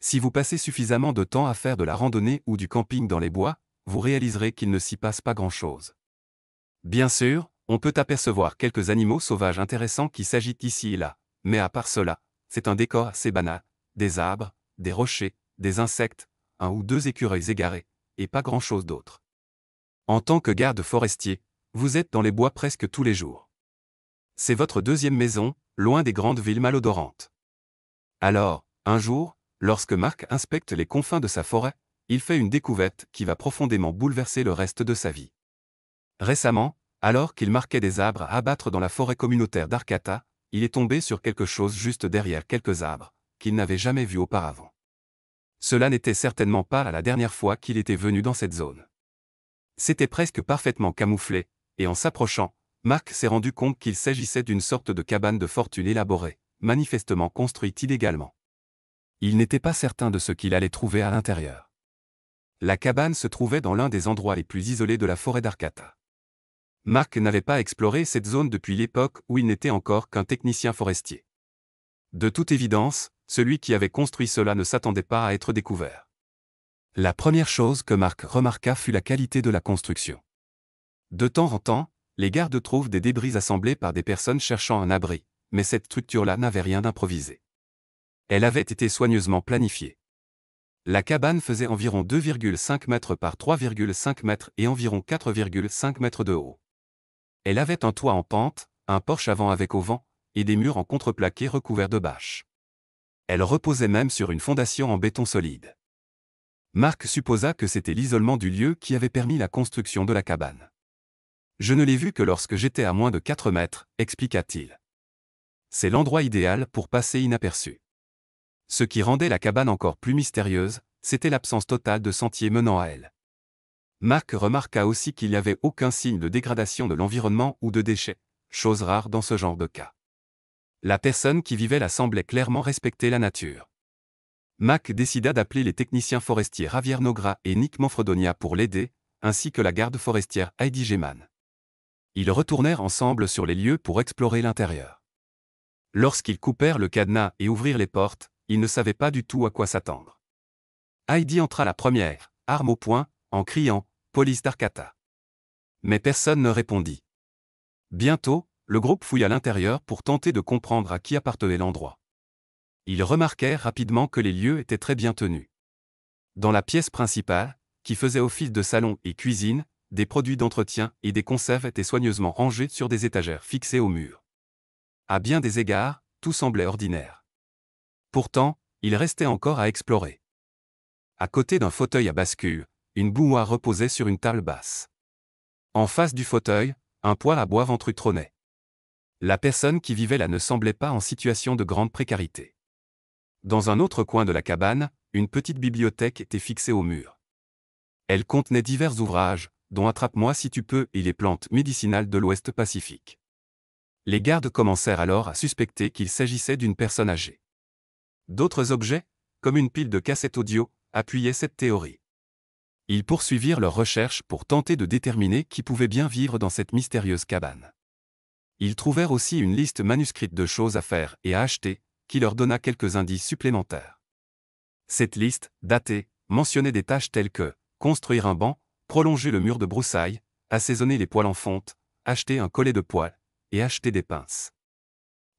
Si vous passez suffisamment de temps à faire de la randonnée ou du camping dans les bois, vous réaliserez qu'il ne s'y passe pas grand-chose. Bien sûr, on peut apercevoir quelques animaux sauvages intéressants qui s'agitent ici et là, mais à part cela, c'est un décor assez banal, des arbres, des rochers, des insectes, un ou deux écureuils égarés, et pas grand-chose d'autre. En tant que garde forestier, vous êtes dans les bois presque tous les jours. C'est votre deuxième maison, loin des grandes villes malodorantes. Alors, un jour, lorsque Mark inspecte les confins de sa forêt, il fait une découverte qui va profondément bouleverser le reste de sa vie. Récemment, alors qu'il marquait des arbres à abattre dans la forêt communautaire d'Arcata, il est tombé sur quelque chose juste derrière quelques arbres, qu'il n'avait jamais vu auparavant. Cela n'était certainement pas la dernière fois qu'il était venu dans cette zone. C'était presque parfaitement camouflé, et en s'approchant, Mark s'est rendu compte qu'il s'agissait d'une sorte de cabane de fortune élaborée, manifestement construite illégalement. Il n'était pas certain de ce qu'il allait trouver à l'intérieur. La cabane se trouvait dans l'un des endroits les plus isolés de la forêt d'Arcata. Mark n'avait pas exploré cette zone depuis l'époque où il n'était encore qu'un technicien forestier. De toute évidence, celui qui avait construit cela ne s'attendait pas à être découvert. La première chose que Mark remarqua fut la qualité de la construction. De temps en temps, les gardes trouvent des débris assemblés par des personnes cherchant un abri, mais cette structure-là n'avait rien d'improvisé. Elle avait été soigneusement planifiée. La cabane faisait environ 2,5 mètres par 3,5 mètres et environ 4,5 mètres de haut. Elle avait un toit en pente, un porche avant avec auvent, et des murs en contreplaqué recouverts de bâches. Elle reposait même sur une fondation en béton solide. Mark supposa que c'était l'isolement du lieu qui avait permis la construction de la cabane. Je ne l'ai vu que lorsque j'étais à moins de 4 mètres, expliqua-t-il. C'est l'endroit idéal pour passer inaperçu. Ce qui rendait la cabane encore plus mystérieuse, c'était l'absence totale de sentiers menant à elle. Mark remarqua aussi qu'il n'y avait aucun signe de dégradation de l'environnement ou de déchets, chose rare dans ce genre de cas. La personne qui vivait là semblait clairement respecter la nature. Mark décida d'appeler les techniciens forestiers Javier Nogra et Nick Manfredonia pour l'aider, ainsi que la garde forestière Heidi Geman. Ils retournèrent ensemble sur les lieux pour explorer l'intérieur. Lorsqu'ils coupèrent le cadenas et ouvrirent les portes, ils ne savaient pas du tout à quoi s'attendre. Heidi entra la première, arme au poing, en criant « Police d'Arcata ». Mais personne ne répondit. Bientôt, le groupe fouilla l'intérieur pour tenter de comprendre à qui appartenait l'endroit. Ils remarquèrent rapidement que les lieux étaient très bien tenus. Dans la pièce principale, qui faisait office de salon et cuisine, des produits d'entretien et des conserves étaient soigneusement rangés sur des étagères fixées au mur. À bien des égards, tout semblait ordinaire. Pourtant, il restait encore à explorer. À côté d'un fauteuil à bascule, une bouilloire reposait sur une table basse. En face du fauteuil, un poêle à bois ventru trônait. La personne qui vivait là ne semblait pas en situation de grande précarité. Dans un autre coin de la cabane, une petite bibliothèque était fixée au mur. Elle contenait divers ouvrages, dont Attrape-moi si tu peux et les plantes médicinales de l'Ouest Pacifique. Les gardes commencèrent alors à suspecter qu'il s'agissait d'une personne âgée. D'autres objets, comme une pile de cassettes audio, appuyaient cette théorie. Ils poursuivirent leurs recherches pour tenter de déterminer qui pouvait bien vivre dans cette mystérieuse cabane. Ils trouvèrent aussi une liste manuscrite de choses à faire et à acheter, qui leur donna quelques indices supplémentaires. Cette liste, datée, mentionnait des tâches telles que construire un banc, prolonger le mur de broussailles, assaisonner les poêles en fonte, acheter un collet de poêle, et acheter des pinces.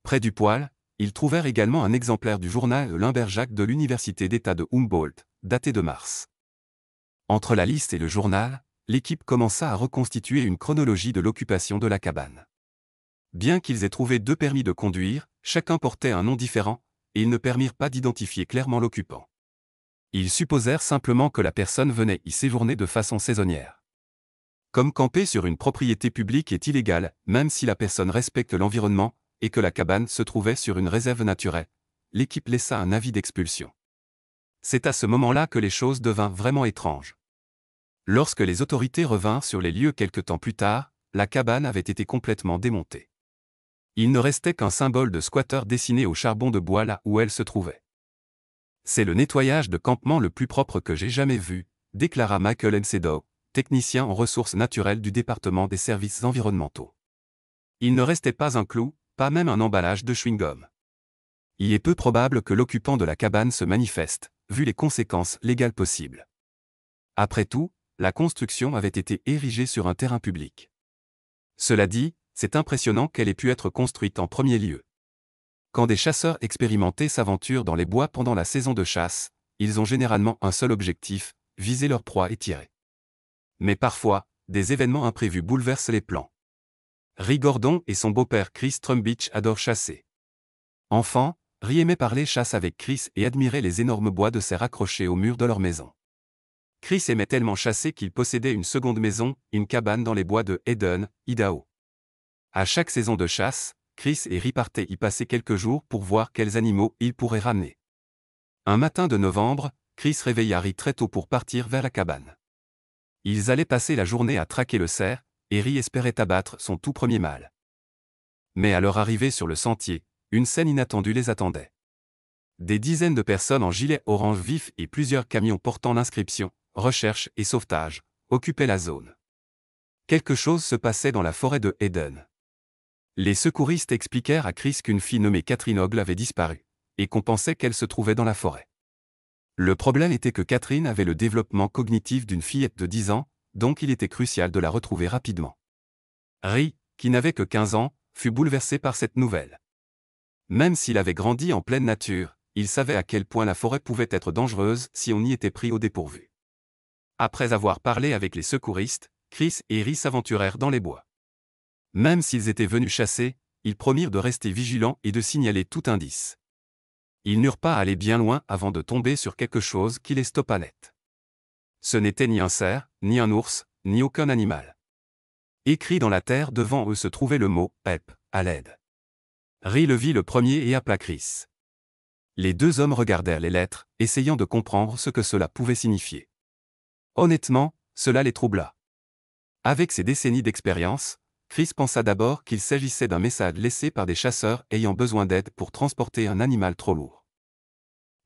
Près du poêle, ils trouvèrent également un exemplaire du journal Limberjack de l'Université d'État de Humboldt, daté de mars. Entre la liste et le journal, l'équipe commença à reconstituer une chronologie de l'occupation de la cabane. Bien qu'ils aient trouvé 2 permis de conduire, chacun portait un nom différent, et ils ne permirent pas d'identifier clairement l'occupant. Ils supposèrent simplement que la personne venait y séjourner de façon saisonnière. Comme camper sur une propriété publique est illégal, même si la personne respecte l'environnement, et que la cabane se trouvait sur une réserve naturelle, l'équipe laissa un avis d'expulsion. C'est à ce moment-là que les choses devinrent vraiment étranges. Lorsque les autorités revinrent sur les lieux quelque temps plus tard, la cabane avait été complètement démontée. Il ne restait qu'un symbole de squatteur dessiné au charbon de bois là où elle se trouvait. C'est le nettoyage de campement le plus propre que j'ai jamais vu, déclara Michael Encedo, technicien en ressources naturelles du département des services environnementaux. Il ne restait pas un clou, pas même un emballage de chewing-gum. Il est peu probable que l'occupant de la cabane se manifeste, vu les conséquences légales possibles. Après tout, la construction avait été érigée sur un terrain public. Cela dit, c'est impressionnant qu'elle ait pu être construite en premier lieu. Quand des chasseurs expérimentés s'aventurent dans les bois pendant la saison de chasse, ils ont généralement un seul objectif, viser leur proie et tirer. Mais parfois, des événements imprévus bouleversent les plans. Ry Gordon et son beau-père Chris Trumbitch adorent chasser. Enfant, Ry aimait parler chasse avec Chris et admirer les énormes bois de cerf accrochés au mur de leur maison. Chris aimait tellement chasser qu'il possédait une seconde maison, une cabane dans les bois de Eden, Idaho. À chaque saison de chasse, Chris et Ry partaient y passer quelques jours pour voir quels animaux ils pourraient ramener. Un matin de novembre, Chris réveilla Ry très tôt pour partir vers la cabane. Ils allaient passer la journée à traquer le cerf, et Ry espérait abattre son tout premier mâle. Mais à leur arrivée sur le sentier, une scène inattendue les attendait. Des dizaines de personnes en gilet orange vif et plusieurs camions portant l'inscription « Recherche et sauvetage » occupaient la zone. Quelque chose se passait dans la forêt de Eden. Les secouristes expliquèrent à Chris qu'une fille nommée Catherine Ogle avait disparu, et qu'on pensait qu'elle se trouvait dans la forêt. Le problème était que Catherine avait le développement cognitif d'une fillette de 10 ans, donc il était crucial de la retrouver rapidement. Ry, qui n'avait que 15 ans, fut bouleversé par cette nouvelle. Même s'il avait grandi en pleine nature, il savait à quel point la forêt pouvait être dangereuse si on y était pris au dépourvu. Après avoir parlé avec les secouristes, Chris et Ry s'aventurèrent dans les bois. Même s'ils étaient venus chasser, ils promirent de rester vigilants et de signaler tout indice. Ils n'eurent pas à aller bien loin avant de tomber sur quelque chose qui les stoppa net. Ce n'était ni un cerf, ni un ours, ni aucun animal. Écrit dans la terre devant eux se trouvait le mot « Help » à l'aide. Ry le vit le premier et appela Chris. Les deux hommes regardèrent les lettres, essayant de comprendre ce que cela pouvait signifier. Honnêtement, cela les troubla. Avec ses décennies d'expérience, Chris pensa d'abord qu'il s'agissait d'un message laissé par des chasseurs ayant besoin d'aide pour transporter un animal trop lourd.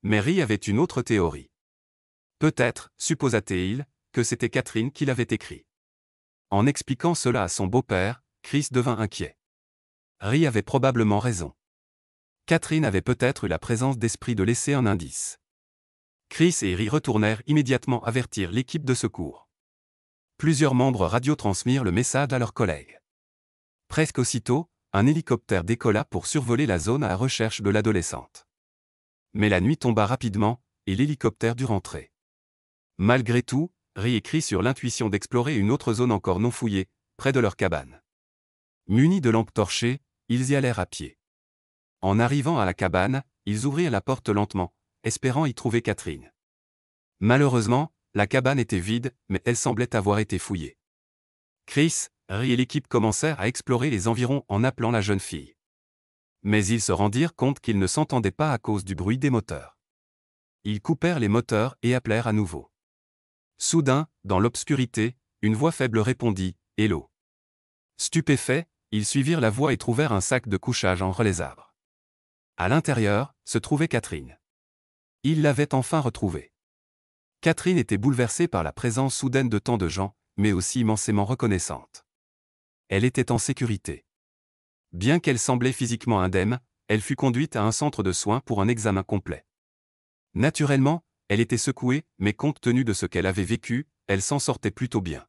Mais Ry avait une autre théorie. Peut-être, supposa-t-il, que c'était Catherine qui l'avait écrit. En expliquant cela à son beau-père, Chris devint inquiet. Ry avait probablement raison. Catherine avait peut-être eu la présence d'esprit de laisser un indice. Chris et Ry retournèrent immédiatement avertir l'équipe de secours. Plusieurs membres radiotransmirent le message à leurs collègues. Presque aussitôt, un hélicoptère décolla pour survoler la zone à la recherche de l'adolescente. Mais la nuit tomba rapidement, et l'hélicoptère dut rentrer. Malgré tout, Ry et Chris eurent l'intuition d'explorer une autre zone encore non fouillée, près de leur cabane. Munis de lampes torchées, ils y allèrent à pied. En arrivant à la cabane, ils ouvrirent la porte lentement, espérant y trouver Catherine. Malheureusement, la cabane était vide, mais elle semblait avoir été fouillée. Chris, Ry et l'équipe commencèrent à explorer les environs en appelant la jeune fille. Mais ils se rendirent compte qu'ils ne s'entendaient pas à cause du bruit des moteurs. Ils coupèrent les moteurs et appelèrent à nouveau. Soudain, dans l'obscurité, une voix faible répondit « Hello ». Stupéfaits, ils suivirent la voix et trouvèrent un sac de couchage entre les arbres. À l'intérieur, se trouvait Catherine. Ils l'avaient enfin retrouvée. Catherine était bouleversée par la présence soudaine de tant de gens, mais aussi immensément reconnaissante. Elle était en sécurité. Bien qu'elle semblait physiquement indemne, elle fut conduite à un centre de soins pour un examen complet. Naturellement, elle était secouée, mais compte tenu de ce qu'elle avait vécu, elle s'en sortait plutôt bien.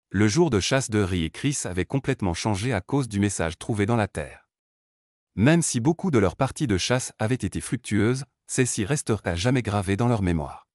Le jour de chasse de Ry et Chris avait complètement changé à cause du message trouvé dans la terre. Même si beaucoup de leurs parties de chasse avaient été fructueuses, celles-ci restèrent à jamais gravées dans leur mémoire.